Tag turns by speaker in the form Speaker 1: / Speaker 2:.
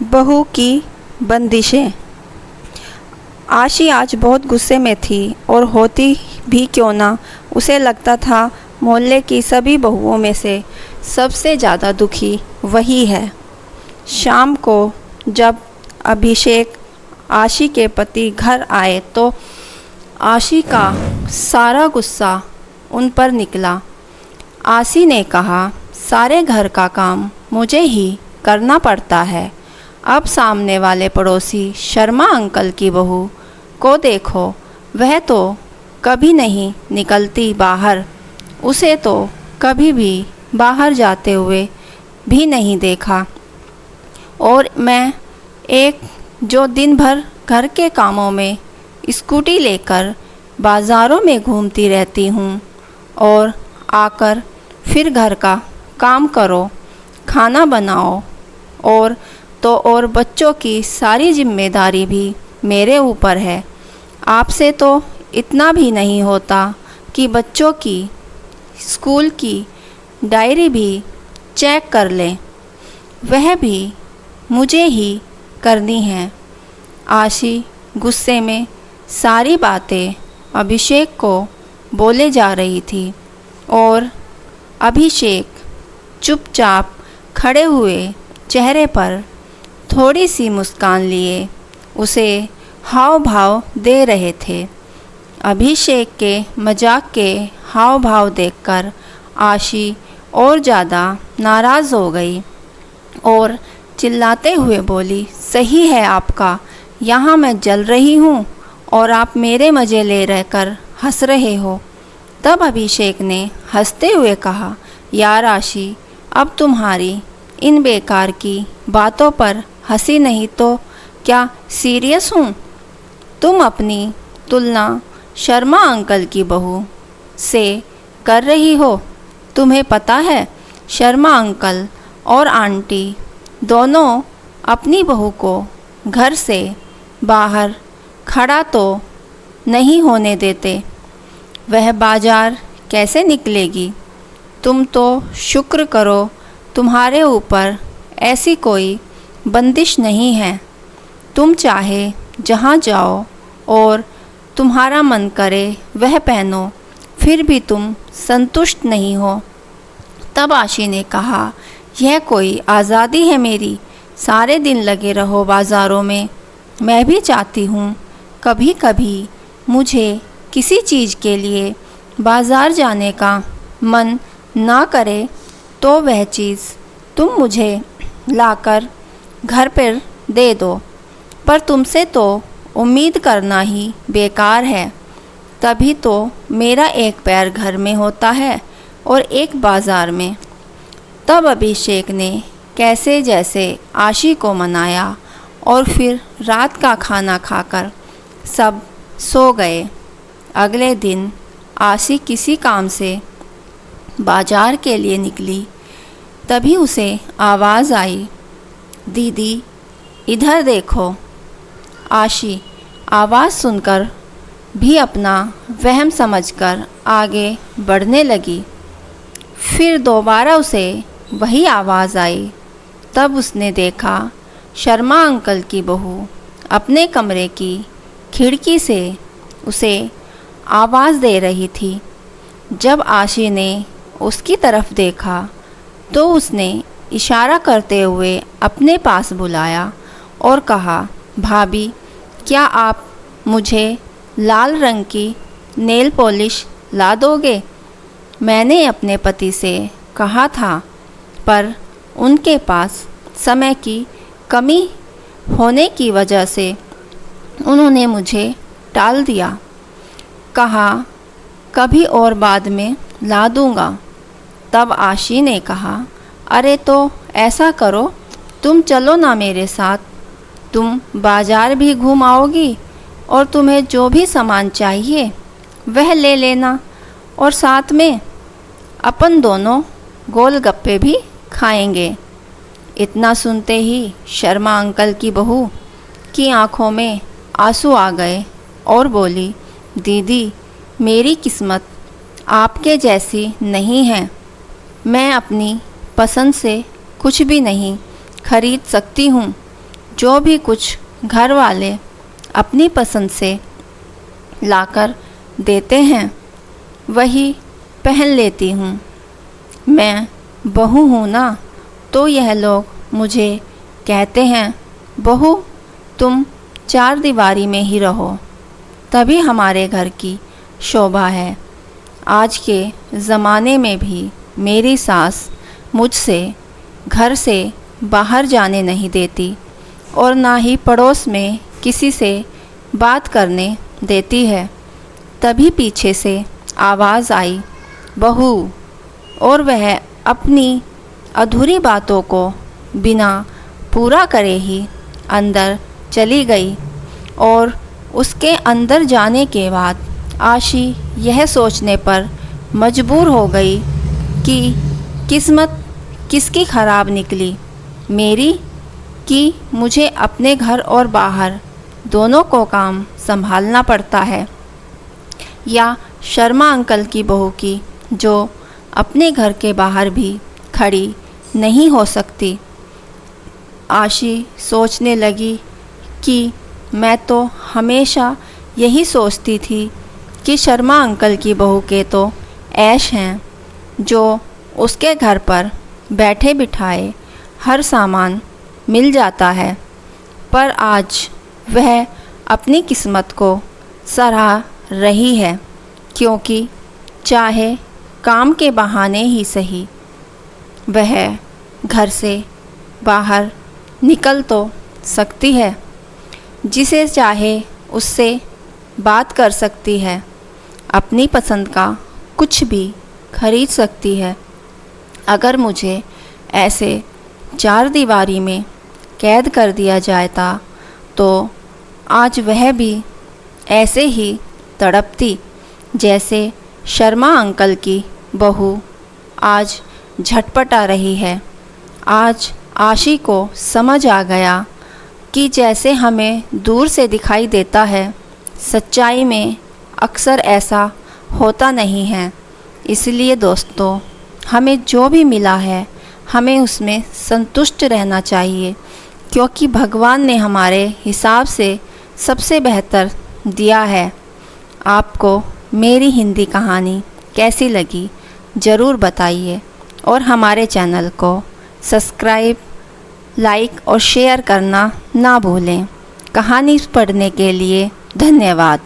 Speaker 1: बहू की बंदिशें। आशी आज बहुत गुस्से में थी और होती भी क्यों ना, उसे लगता था मोहल्ले की सभी बहुओं में से सबसे ज़्यादा दुखी वही है। शाम को जब अभिषेक आशी के पति घर आए तो आशी का सारा गुस्सा उन पर निकला। आशी ने कहा, सारे घर का काम मुझे ही करना पड़ता है। अब सामने वाले पड़ोसी शर्मा अंकल की बहू को देखो, वह तो कभी नहीं निकलती बाहर। उसे तो कभी भी बाहर जाते हुए भी नहीं देखा। और मैं एक जो दिन भर घर के कामों में स्कूटी लेकर बाज़ारों में घूमती रहती हूँ और आकर फिर घर का काम करो, खाना बनाओ और बच्चों की सारी जिम्मेदारी भी मेरे ऊपर है। आपसे तो इतना भी नहीं होता कि बच्चों की स्कूल की डायरी भी चेक कर लें, वह भी मुझे ही करनी है। आशी गुस्से में सारी बातें अभिषेक को बोले जा रही थी और अभिषेक चुपचाप खड़े हुए चेहरे पर थोड़ी सी मुस्कान लिए उसे हाव भाव दे रहे थे। अभिषेक के मजाक के हाव भाव देखकर आशी और ज़्यादा नाराज़ हो गई और चिल्लाते हुए बोली, सही है आपका, यहाँ मैं जल रही हूँ और आप मेरे मज़े ले रहकर हंस रहे हो। तब अभिषेक ने हंसते हुए कहा, यार आशी, अब तुम्हारी इन बेकार की बातों पर हंसी नहीं तो क्या सीरियस हूँ। तुम अपनी तुलना शर्मा अंकल की बहू से कर रही हो। तुम्हें पता है, शर्मा अंकल और आंटी दोनों अपनी बहू को घर से बाहर खड़ा तो नहीं होने देते। वह बाजार कैसे निकलेगी। तुम तो शुक्र करो तुम्हारे ऊपर ऐसी कोई बंदिश नहीं है। तुम चाहे जहाँ जाओ और तुम्हारा मन करे वह पहनो, फिर भी तुम संतुष्ट नहीं हो। तब आशी ने कहा, यह कोई आज़ादी है मेरी, सारे दिन लगे रहो बाज़ारों में। मैं भी चाहती हूँ कभी कभी मुझे किसी चीज़ के लिए बाज़ार जाने का मन ना करे तो वह चीज़ तुम मुझे लाकर घर पर दे दो, पर तुमसे तो उम्मीद करना ही बेकार है। तभी तो मेरा एक पैर घर में होता है और एक बाज़ार में। तब अभिषेक ने कैसे जैसे आशी को मनाया और फिर रात का खाना खाकर सब सो गए। अगले दिन आशी किसी काम से बाजार के लिए निकली, तभी उसे आवाज़ आई, दीदी इधर देखो। आशी आवाज़ सुनकर भी अपना वहम समझकर आगे बढ़ने लगी। फिर दोबारा उसे वही आवाज़ आई। तब उसने देखा शर्मा अंकल की बहू अपने कमरे की खिड़की से उसे आवाज़ दे रही थी। जब आशी ने उसकी तरफ देखा तो उसने इशारा करते हुए अपने पास बुलाया और कहा, भाभी, क्या आप मुझे लाल रंग की नेल पॉलिश ला दोगे? मैंने अपने पति से कहा था, पर उनके पास समय की कमी होने की वजह से उन्होंने मुझे टाल दिया। कहा कभी और बाद में ला दूँगा। तब आशी ने कहा, अरे तो ऐसा करो, तुम चलो ना मेरे साथ। तुम बाज़ार भी घूम आओगी और तुम्हें जो भी सामान चाहिए वह ले लेना और साथ में अपन दोनों गोलगप्पे भी खाएंगे। इतना सुनते ही शर्मा अंकल की बहू की आंखों में आंसू आ गए और बोली, दीदी, मेरी किस्मत आपके जैसी नहीं है। मैं अपनी पसंद से कुछ भी नहीं खरीद सकती हूँ। जो भी कुछ घर वाले अपनी पसंद से लाकर देते हैं वही पहन लेती हूँ। मैं बहू हूँ ना, तो यह लोग मुझे कहते हैं, बहू तुम चार दीवारी में ही रहो, तभी हमारे घर की शोभा है। आज के ज़माने में भी मेरी सास मुझसे घर से बाहर जाने नहीं देती और ना ही पड़ोस में किसी से बात करने देती है। तभी पीछे से आवाज़ आई, बहू, और वह अपनी अधूरी बातों को बिना पूरा करे ही अंदर चली गई। और उसके अंदर जाने के बाद आशी यह सोचने पर मजबूर हो गई कि किस्मत किसकी ख़राब निकली, मेरी कि मुझे अपने घर और बाहर दोनों को काम संभालना पड़ता है, या शर्मा अंकल की बहू की जो अपने घर के बाहर भी खड़ी नहीं हो सकती। आशी सोचने लगी कि मैं तो हमेशा यही सोचती थी कि शर्मा अंकल की बहू के तो ऐश हैं, जो उसके घर पर बैठे बिठाए हर सामान मिल जाता है। पर आज वह अपनी किस्मत को सराह रही है, क्योंकि चाहे काम के बहाने ही सही वह घर से बाहर निकल तो सकती है, जिसे चाहे उससे बात कर सकती है, अपनी पसंद का कुछ भी खरीद सकती है। अगर मुझे ऐसे चार दीवारी में कैद कर दिया जाता तो आज वह भी ऐसे ही तड़पती जैसे शर्मा अंकल की बहू आज झटपटा रही है। आज आशी को समझ आ गया कि जैसे हमें दूर से दिखाई देता है, सच्चाई में अक्सर ऐसा होता नहीं है। इसलिए दोस्तों, हमें जो भी मिला है हमें उसमें संतुष्ट रहना चाहिए, क्योंकि भगवान ने हमारे हिसाब से सबसे बेहतर दिया है। आपको मेरी हिंदी कहानी कैसी लगी ज़रूर बताइए और हमारे चैनल को सब्सक्राइब, लाइक और शेयर करना ना भूलें। कहानी पढ़ने के लिए धन्यवाद।